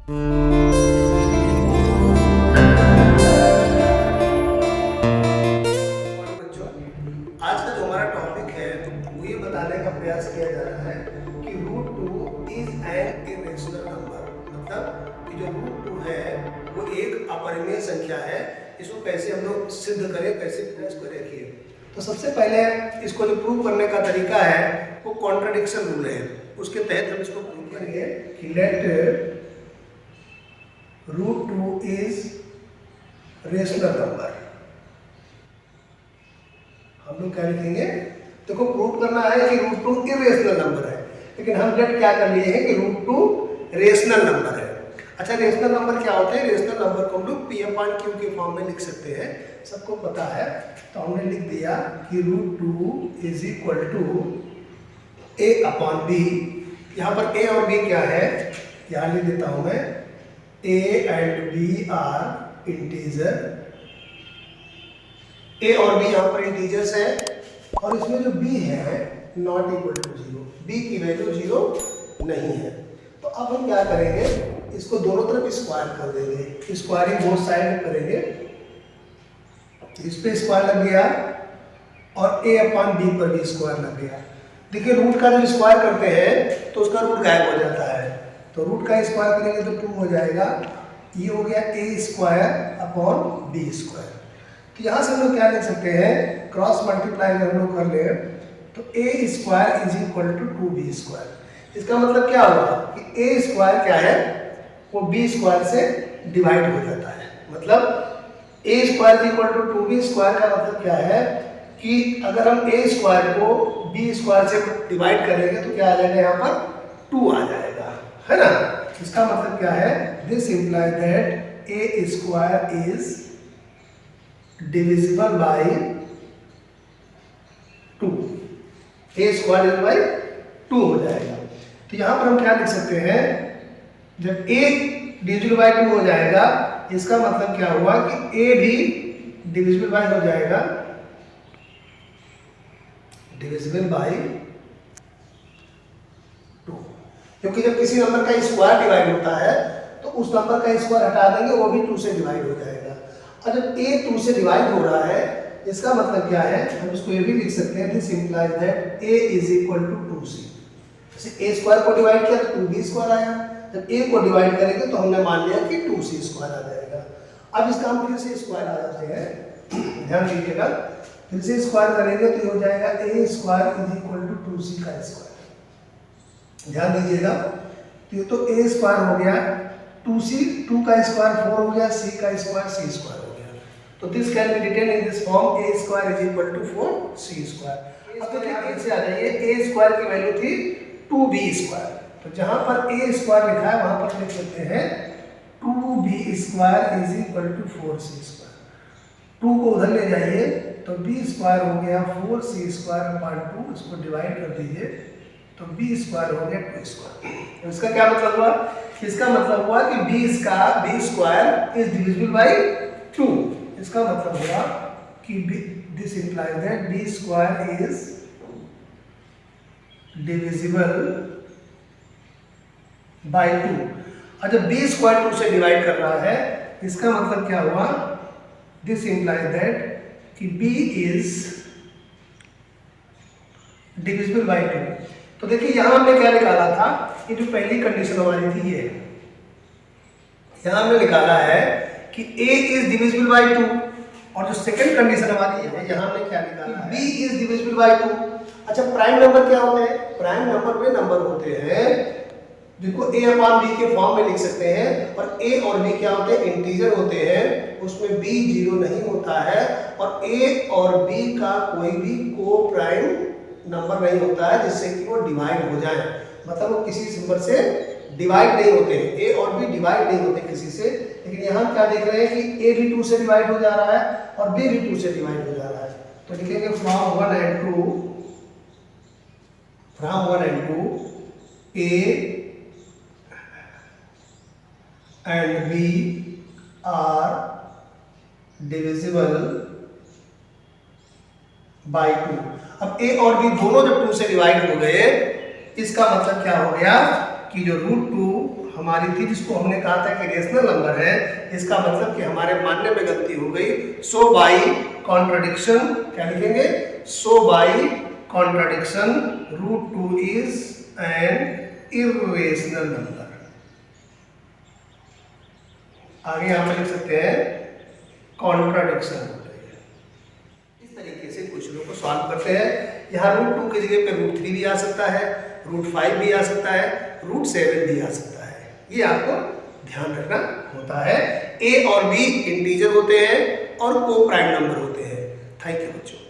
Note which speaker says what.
Speaker 1: बच्चों, आज का जो हमारा टॉपिक है वो ये बताने का प्रयास किया जा रहा है कि √2 इज एन इरेशनल नंबर। मतलब कि जो √2 है वो एक अपरिमेय संख्या है। इसको कैसे हम लोग सिद्ध करें, कैसे प्रूव करें किए। तो सबसे पहले इसको जो प्रूव करने का तरीका है वो कॉन्ट्रडिक्शन रूल है। उसके तहत हम इसको प्रूव करेंगे कि लेट √2 इज रेशनल नंबर। हम लोग क्या लिखेंगे, देखो प्रूव करना है कि √2 इरेशनल नंबर है, लेकिन हम लेट क्या कर लिए हैं कि √2 रेशनल नंबर है। अच्छा, रेशनल नंबर क्या होते हैं? रेशनल नंबर को हम लोग P/Q के फॉर्म में लिख सकते हैं, सबको पता है। तो हमने लिख दिया कि √2 इज इक्वल टू A/B। यहाँ पर A और B क्या है, यहाँ लिख देता हूँ मैं। A and B are integer. A और B यहाँ पर इंटीजर्स है और इसमें जो B है नॉट इक्वल टू 0। B की वैल्यू 0 नहीं है। तो अब हम क्या करेंगे, इसको दोनों तरफ स्क्वायर कर देंगे। स्क्वायरिंग बोथ साइड करेंगे। इस पे स्क्वायर लग गया और A/B पर भी स्क्वायर लग गया। देखिए रूट का जब स्क्वायर करते हैं तो उसका रूट गायब हो जाता है। तो रूट का स्क्वायर करेंगे तो 2 हो जाएगा। ये हो गया A²/B²। तो यहाँ से हम लोग क्या लिख सकते हैं, क्रॉस मल्टीप्लाई अगर हम लोग कर ले तो A² is equal to 2B²। इसका मतलब क्या हुआ कि A² क्या है, वो B² से डिवाइड हो जाता है। मतलब A² is equal to 2B² का मतलब क्या है कि अगर हम A² को B² से डिवाइड करेंगे तो क्या आ जाएगा, यहाँ पर 2 आ जाएगा, है ना। इसका मतलब क्या है, this implies that A² is divisible by 2। A² divide by 2 हो जाएगा। तो यहाँ पर हम क्या लिख सकते हैं, जब A डिविजिबल बाय 2 हो जाएगा, इसका मतलब क्या हुआ कि A भी डिविजिबल बाय हो जाएगा, डिविजिबल बाय 2। क्योंकि जब किसी नंबर का स्क्वायर डिवाइड होता है तो उस नंबर का स्क्वायर हटा देंगे, वो भी 2 से डिवाइड हो जाएगा। और जब A 2 से डिवाइड हो रहा है, इसका मतलब क्या है, हम इसको ये भी लिख सकते हैं, this implies that A is equal to 2C। जैसे A² को डिवाइड किया तो 2B² आया। जब A को डिवाइड करेंगे तो हमने मान लिया कि 2C² आ जाएगा। अब इसका हम फिर से स्क्वायर आ जाते हैं, ध्यान दीजिएगा। फिर से स्क्वायर करेंगे तो ये हो जाएगा A² is equal to 2C का स्क्वायर। ध्यान दीजिएगा, तो ये तो A² हो गया, 2C 2 का स्क्वायर 4 हो गया, C का स्क्वायर C² हो गया। तो this can be written in this form A² is equal to 4C²। अब देखिए A से आ जाइए, A² की वैल्यू थी 2B²। तो जहां पर A² लिखा है वहां पर लिख सकते हैं 2B² is equal to 4C²। 2 को उधर ले जाइए तो B² हो गया 4C²/2। इसको डिवाइड कर दीजिए तो B² हो गया 2²। इसका क्या मतलब हुआ, इसका मतलब हुआ कि B² इज डिविजिबल बाय 2। इसका मतलब हुआ कि this implies that B² is divisible by 2। और जब B² 2 से डिवाइड कर रहा है, इसका मतलब क्या हुआ, दिस इंप्लाइज दैट कि B इज डिविजिबल बाय 2। तो देखिए यहां हमने क्या निकाला था, ये जो पहली कंडीशन हमारी थी, ये यहां हमने निकाला है कि A इज डिविजिबल बाय 2। और जो सेकंड कंडीशन हमारी है, यहां हमने क्या निकाला है, B इज डिविजिबल बाय 2। अच्छा, प्राइम नंबर क्या होते हैं? प्राइम नंबर वे नंबर होते हैं जिनको A/B के फॉर्म में लिख सकते हैं। और A और B क्या होते हैं, इंटीजर होते हैं, उसमें B 0 नहीं होता है। और A और B का कोई भी को प्राइम नंबर नहीं होता है जिससे कि वो डिवाइड हो जाए। मतलब वो किसी नंबर से डिवाइड नहीं होते हैं। A और B डिवाइड नहीं होते किसी से। लेकिन यहाँ क्या देख रहे हैं कि A भी 2 से डिवाइड हो जा रहा है और B भी 2 से डिवाइड हो जा रहा है। तो लिखेंगे from 1 and 2 A and B are divisible by 2। अब A और B दोनों जब 2 से डिवाइड हो गए, इसका मतलब क्या हो गया कि जो √2 हमारी थी, जिसको हमने कहा था कि रेशनल नंबर है, इसका मतलब कि हमारे मानने में गलती हो गई। सो बाई कॉन्ट्रडिक्शन क्या लिखेंगे? So by contradiction √2 is an irrational number. आगे यहां पर लिख सकते हैं कॉन्ट्रडिक्शन होता है। इस तरीके से क्वेश्चनों को सॉल्व करते हैं। यहाँ √2 की जगह पे √3 भी आ सकता है, √5 भी आ सकता है, √7 भी आ सकता है। ये आपको ध्यान रखना होता है। ए और बी इंटीजर होते हैं और को प्राइम नंबर होते हैं। थैंक यू बच्चों।